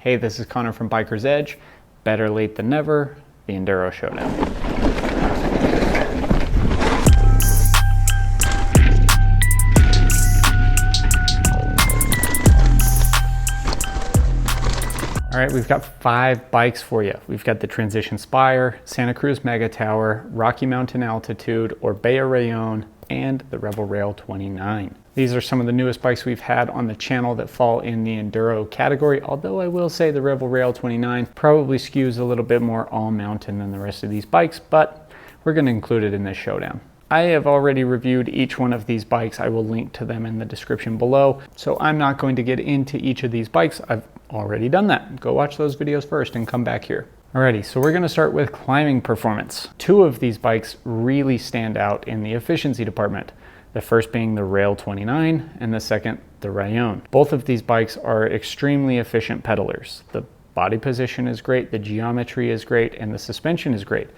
Hey, this is Connor from Biker's Edge. Better late than never, the Enduro Showdown. All right, we've got 5 bikes for you. We've got the Transition Spire, Santa Cruz Megatower, Rocky Mountain Altitude, Orbea Rallon, and the Revel Rail 29. These are some of the newest bikes we've had on the channel that fall in the Enduro category, although I will say the Revel Rail 29 probably skews a little bit more all-mountain than the rest of these bikes, but we're going to include it in this showdown. I have already reviewed each one of these bikes. I will link to them in the description below, so I'm not going to get into each of these bikes. I've already done that. Go watch those videos first and come back here. Alrighty, so we're going to start with climbing performance. 2 of these bikes really stand out in the efficiency department. The first being the Rail 29 and the second the Rallon. Both of these bikes are extremely efficient pedalers. The body position is great, the geometry is great, and the suspension is great.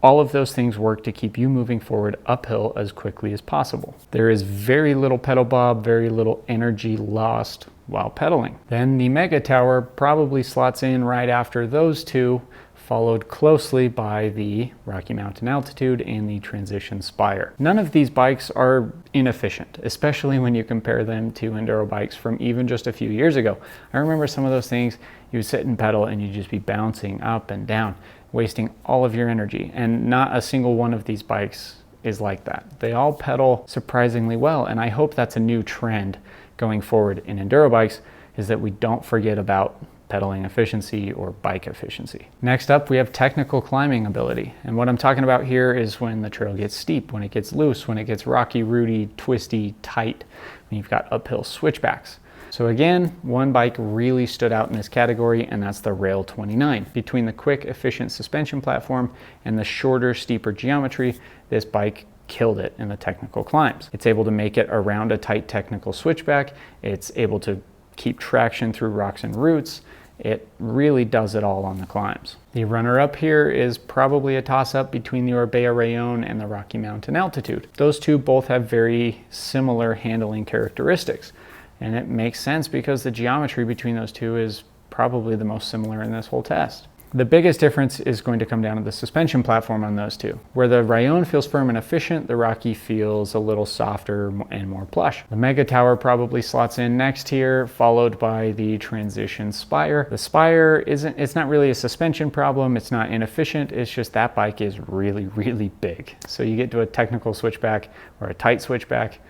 All of those things work to keep you moving forward uphill as quickly as possible. There is very little pedal bob, very little energy lost while pedaling. Then the Megatower probably slots in right after those 2, followed closely by the Rocky Mountain Altitude and the Transition Spire. None of these bikes are inefficient, especially when you compare them to Enduro bikes from even just a few years ago. I remember some of those things, you would sit and pedal and you'd just be bouncing up and down, wasting all of your energy, and not a single one of these bikes is like that. They all pedal surprisingly well, and I hope that's a new trend going forward in Enduro bikes, is that we don't forget about pedaling efficiency or bike efficiency. Next up, we have technical climbing ability. And what I'm talking about here is when the trail gets steep, when it gets loose, when it gets rocky, rooty, twisty, tight, when you've got uphill switchbacks. So again, one bike really stood out in this category, and that's the Rail 29. Between the quick, efficient suspension platform and the shorter, steeper geometry, this bike killed it in the technical climbs. It's able to make it around a tight technical switchback. It's able to keep traction through rocks and roots. It really does it all on the climbs. The runner-up here is probably a toss-up between the Orbea Rallon and the Rocky Mountain Altitude. Those 2 both have very similar handling characteristics, and it makes sense because the geometry between those 2 is probably the most similar in this whole test. The biggest difference is going to come down to the suspension platform on those 2. Where the Rallon feels firm and efficient, the Rocky feels a little softer and more plush. The Megatower probably slots in next here, followed by the Transition Spire. The Spire it's not really a suspension problem, it's not inefficient, it's just that bike is really, really big. So you get to a technical switchback or a tight switchback,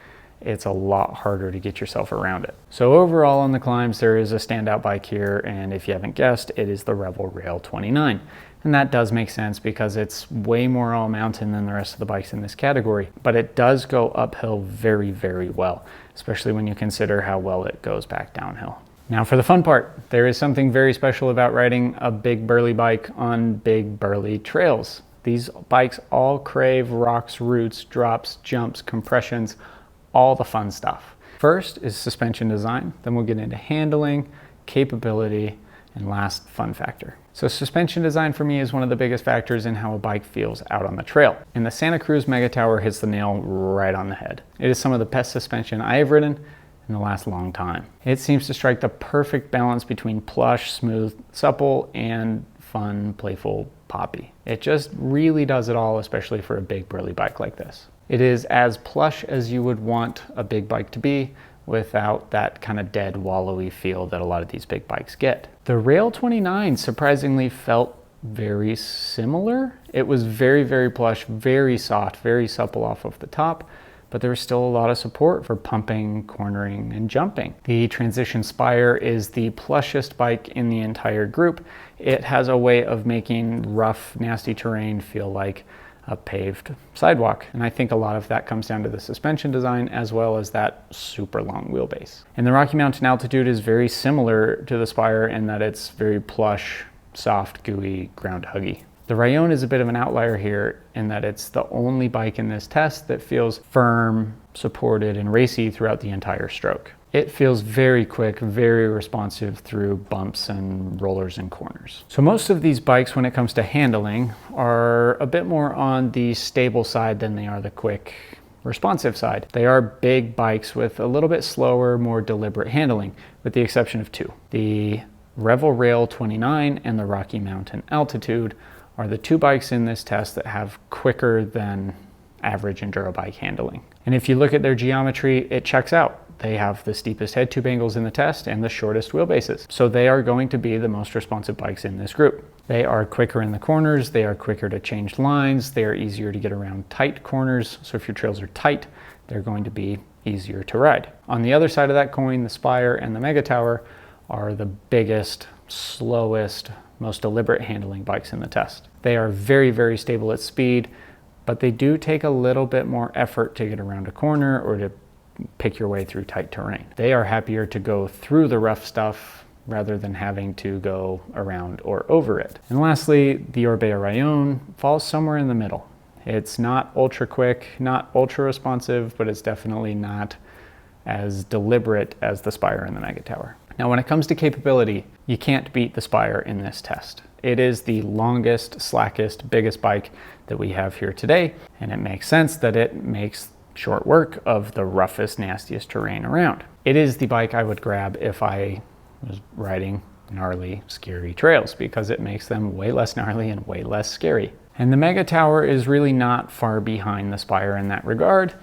it's a lot harder to get yourself around it. So overall on the climbs, there is a standout bike here, and if you haven't guessed, it is the Revel Rail 29. And that does make sense because it's way more all-mountain than the rest of the bikes in this category, but it does go uphill very, very well, especially when you consider how well it goes back downhill. Now for the fun part, there is something very special about riding a big burly bike on big burly trails. These bikes all crave rocks, roots, drops, jumps, compressions, all the fun stuff. First is suspension design, then we'll get into handling, capability, and last, fun factor. So suspension design for me is one of the biggest factors in how a bike feels out on the trail. And the Santa Cruz Megatower hits the nail right on the head. It is some of the best suspension I have ridden in the last long time. It seems to strike the perfect balance between plush, smooth, supple, and fun, playful, poppy. It just really does it all, especially for a big burly bike like this. It is as plush as you would want a big bike to be without that kind of dead, wallowy feel that a lot of these big bikes get. The Rail 29 surprisingly felt very similar. It was very, very plush, very soft, very supple off of the top, but there was still a lot of support for pumping, cornering, and jumping. The Transition Spire is the plushest bike in the entire group. It has a way of making rough, nasty terrain feel like a paved sidewalk. And I think a lot of that comes down to the suspension design as well as that super long wheelbase. And the Rocky Mountain Altitude is very similar to the Spire in that it's very plush, soft, gooey, ground huggy. The Rallon is a bit of an outlier here in that it's the only bike in this test that feels firm, supported, and racy throughout the entire stroke. It feels very quick, very responsive through bumps and rollers and corners. So most of these bikes, when it comes to handling, are a bit more on the stable side than they are the quick, responsive side. They are big bikes with a little bit slower, more deliberate handling, with the exception of 2. The Revel Rail 29 and the Rocky Mountain Altitude are the two bikes in this test that have quicker than average enduro bike handling. And if you look at their geometry, it checks out. They have the steepest head tube angles in the test and the shortest wheelbases. So they are going to be the most responsive bikes in this group. They are quicker in the corners, they are quicker to change lines, they are easier to get around tight corners. So if your trails are tight, they're going to be easier to ride. On the other side of that coin, the Spire and the Megatower are the biggest, slowest, most deliberate handling bikes in the test. They are very, very stable at speed, but they do take a little bit more effort to get around a corner or to pick your way through tight terrain. They are happier to go through the rough stuff rather than having to go around or over it. And lastly, the Orbea Rallon falls somewhere in the middle. It's not ultra quick, not ultra responsive, but it's definitely not as deliberate as the Spire and the Megatower. Now, when it comes to capability, you can't beat the Spire in this test. It is the longest, slackest, biggest bike that we have here today, and it makes sense that it makes short work of the roughest, nastiest terrain around. It is the bike I would grab if I was riding gnarly, scary trails, because it makes them way less gnarly and way less scary. And the Megatower is really not far behind the Spire in that regard.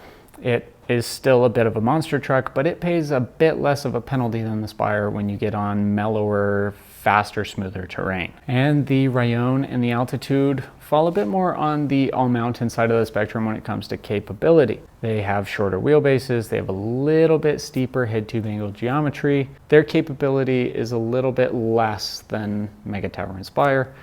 It is still a bit of a monster truck, but it pays a bit less of a penalty than the Spire when you get on mellower, faster, smoother terrain. And the Rallon and the Altitude fall a bit more on the all-mountain side of the spectrum when it comes to capability. They have shorter wheelbases, they have a little bit steeper head tube angle geometry. Their capability is a little bit less than Megatower and Spire,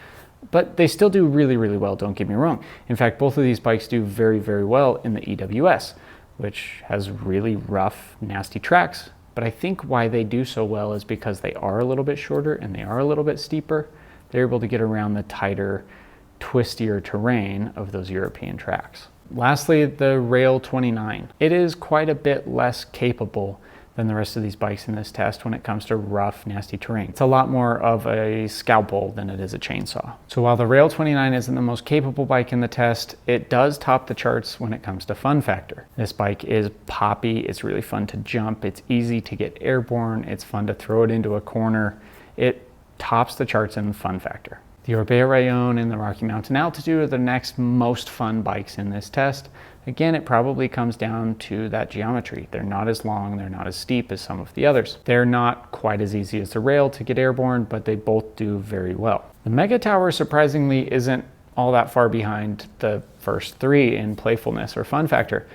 but they still do really, really well, don't get me wrong. In fact, both of these bikes do very, very well in the EWS, which has really rough, nasty tracks. But I think why they do so well is because they are a little bit shorter and they are a little bit steeper. They're able to get around the tighter, twistier terrain of those European tracks. Lastly, the Rail 29. It is quite a bit less capable than the rest of these bikes in this test when it comes to rough, nasty terrain. It's a lot more of a scalpel than it is a chainsaw. So while the Rail 29 isn't the most capable bike in the test, it does top the charts when it comes to fun factor. This bike is poppy, it's really fun to jump, it's easy to get airborne, it's fun to throw it into a corner. It tops the charts in fun factor. The Orbea Rallon and the Rocky Mountain Altitude are the next most fun bikes in this test. Again, it probably comes down to that geometry. They're not as long, they're not as steep as some of the others. They're not quite as easy as the Rail to get airborne, but they both do very well. The Megatower, surprisingly, isn't all that far behind the first three in playfulness or fun factor.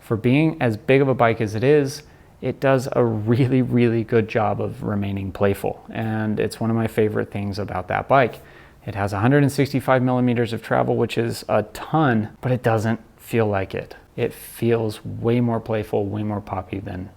For being as big of a bike as it is, it does a really, really good job of remaining playful. And it's one of my favorite things about that bike. It has 165 millimeters of travel, which is a ton, but it doesn't feel like it. It feels way more playful, way more poppy than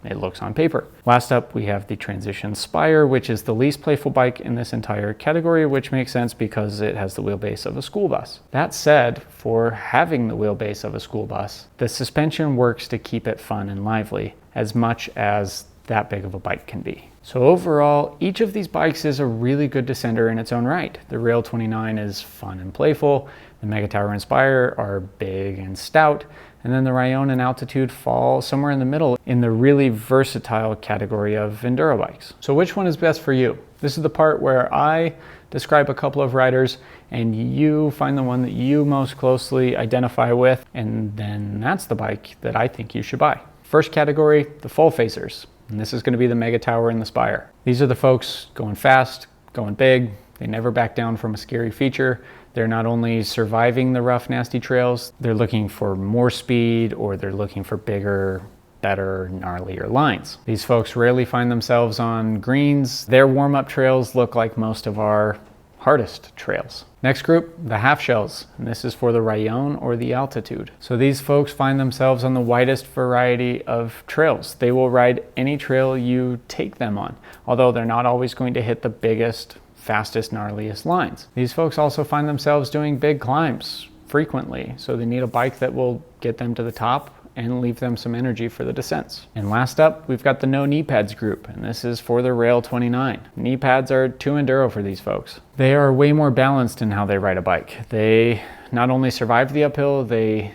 it looks on paper. Last up, we have the Transition Spire, which is the least playful bike in this entire category, which makes sense because it has the wheelbase of a school bus. That said, for having the wheelbase of a school bus, the suspension works to keep it fun and lively as much as that big of a bike can be. So overall, each of these bikes is a really good descender in its own right. The Rail 29 is fun and playful, the Megatower and Spire are big and stout, and then the Rallon and Altitude fall somewhere in the middle in the really versatile category of enduro bikes. So which one is best for you? This is the part where I describe a couple of riders and you find the one that you most closely identify with, and then that's the bike that I think you should buy. First category, the full phasers. And this is going to be the Megatower and the Spire. These are the folks going fast, going big. They never back down from a scary feature. They're not only surviving the rough, nasty trails, they're looking for more speed, or they're looking for bigger, better, gnarlier lines. These folks rarely find themselves on greens. Their warm-up trails look like most of our hardest trails. Next group, the half shells, and this is for the Rallon or the Altitude. So these folks find themselves on the widest variety of trails. They will ride any trail you take them on, although they're not always going to hit the biggest, fastest, gnarliest lines. These folks also find themselves doing big climbs frequently, so they need a bike that will get them to the top and leave them some energy for the descents. And last up, we've got the no knee pads group, and this is for the Rail 29. Knee pads are too enduro for these folks. They are way more balanced in how they ride a bike. They not only survive the uphill, they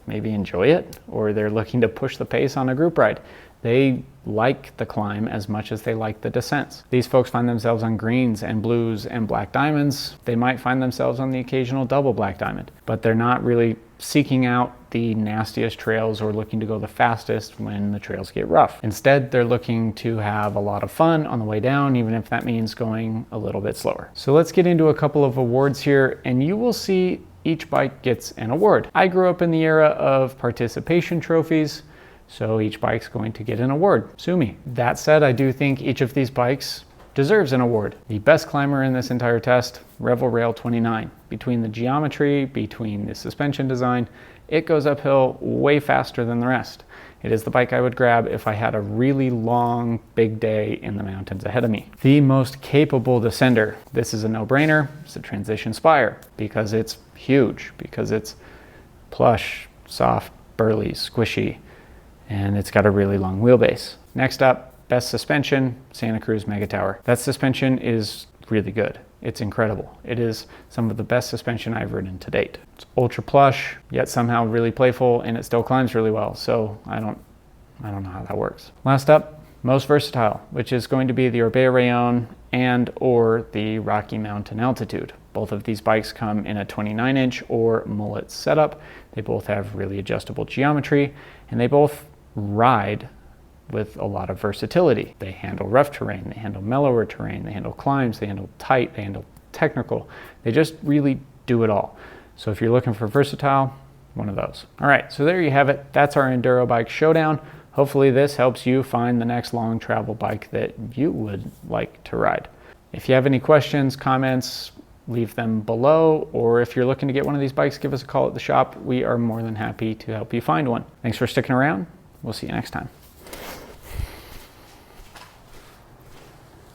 maybe enjoy it, or they're looking to push the pace on a group ride. They like the climb as much as they like the descents. These folks find themselves on greens and blues and black diamonds. They might find themselves on the occasional double black diamond, but they're not really seeking out the nastiest trails or looking to go the fastest when the trails get rough. Instead, they're looking to have a lot of fun on the way down, even if that means going a little bit slower. So let's get into a couple of awards here, and you will see each bike gets an award. I grew up in the era of participation trophies, so each bike's going to get an award. Sue me. That said, I do think each of these bikes deserves an award. The best climber in this entire test, Revel Rail 29. Between the geometry, between the suspension design, it goes uphill way faster than the rest. It is the bike I would grab if I had a really long, big day in the mountains ahead of me. The most capable descender. This is a no-brainer. It's a Transition Spire because it's huge, because it's plush, soft, burly, squishy, and it's got a really long wheelbase. Next up, best suspension, Santa Cruz Megatower. That suspension is really good. It's incredible. It is some of the best suspension I've ridden to date. It's ultra plush, yet somehow really playful, and it still climbs really well. So I don't know how that works. Last up, most versatile, which is going to be the Orbea Rallon and or the Rocky Mountain Altitude. Both of these bikes come in a 29-inch or mullet setup. They both have really adjustable geometry, and they both ride with a lot of versatility. They handle rough terrain, they handle mellower terrain, they handle climbs, they handle tight, they handle technical. They just really do it all. So if you're looking for versatile, one of those. All right, so there you have it. That's our Enduro bike showdown. Hopefully this helps you find the next long travel bike that you would like to ride. If you have any questions, comments, leave them below, or if you're looking to get one of these bikes, give us a call at the shop. We are more than happy to help you find one. Thanks for sticking around. We'll see you next time.